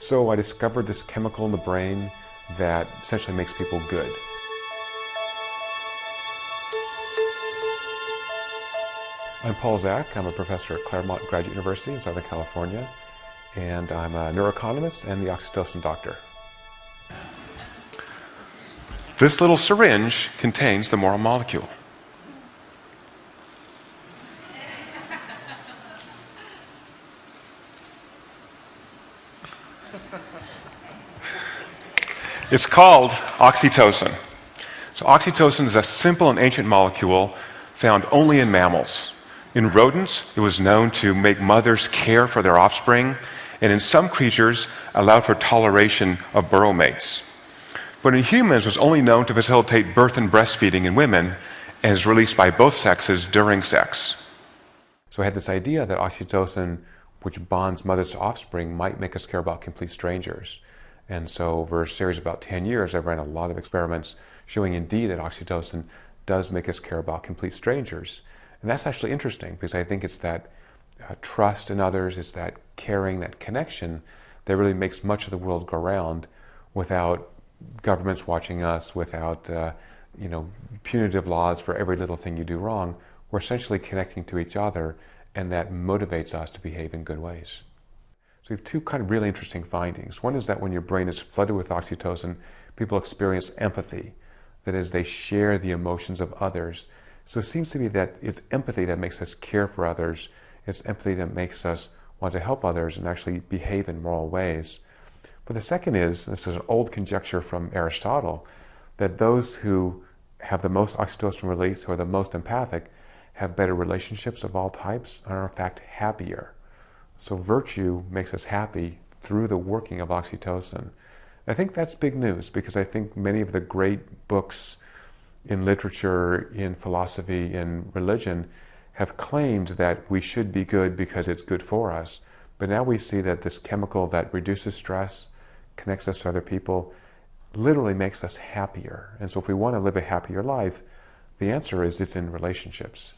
So I discovered this chemical in the brain that essentially makes people good. I'm Paul Zak. I'm a professor at Claremont Graduate University in Southern California, and I'm a neuroeconomist and the oxytocin doctor. This little syringe contains the moral molecule. It's called oxytocin. So oxytocin is a simple and ancient molecule found only in mammals. In rodents, it was known to make mothers care for their offspring, and in some creatures, allowed for toleration of burrow mates. But in humans, it was only known to facilitate birth and breastfeeding in women, and is released by both sexes during sex. So I had this idea that oxytocin, which bonds mothers to offspring, might make us care about complete strangers. And so over a series of about 10 years, I ran a lot of experiments showing indeed that oxytocin does make us care about complete strangers. And that's actually interesting because I think it's that trust in others, it's that caring, that connection that really makes much of the world go round without governments watching us, without punitive laws for every little thing you do wrong. We're essentially connecting to each other, and that motivates us to behave in good ways. So we have two kind of really interesting findings. One is that when your brain is flooded with oxytocin, people experience empathy. That is, they share the emotions of others. So it seems to me that it's empathy that makes us care for others. It's empathy that makes us want to help others and actually behave in moral ways. But the second is, this is an old conjecture from Aristotle, that those who have the most oxytocin release, who are the most empathic, have better relationships of all types and are in fact happier. So virtue makes us happy through the working of oxytocin. I think that's big news because I think many of the great books in literature, in philosophy, in religion have claimed that we should be good because it's good for us. But now we see that this chemical that reduces stress, connects us to other people, literally makes us happier. And so if we want to live a happier life, the answer is it's in relationships.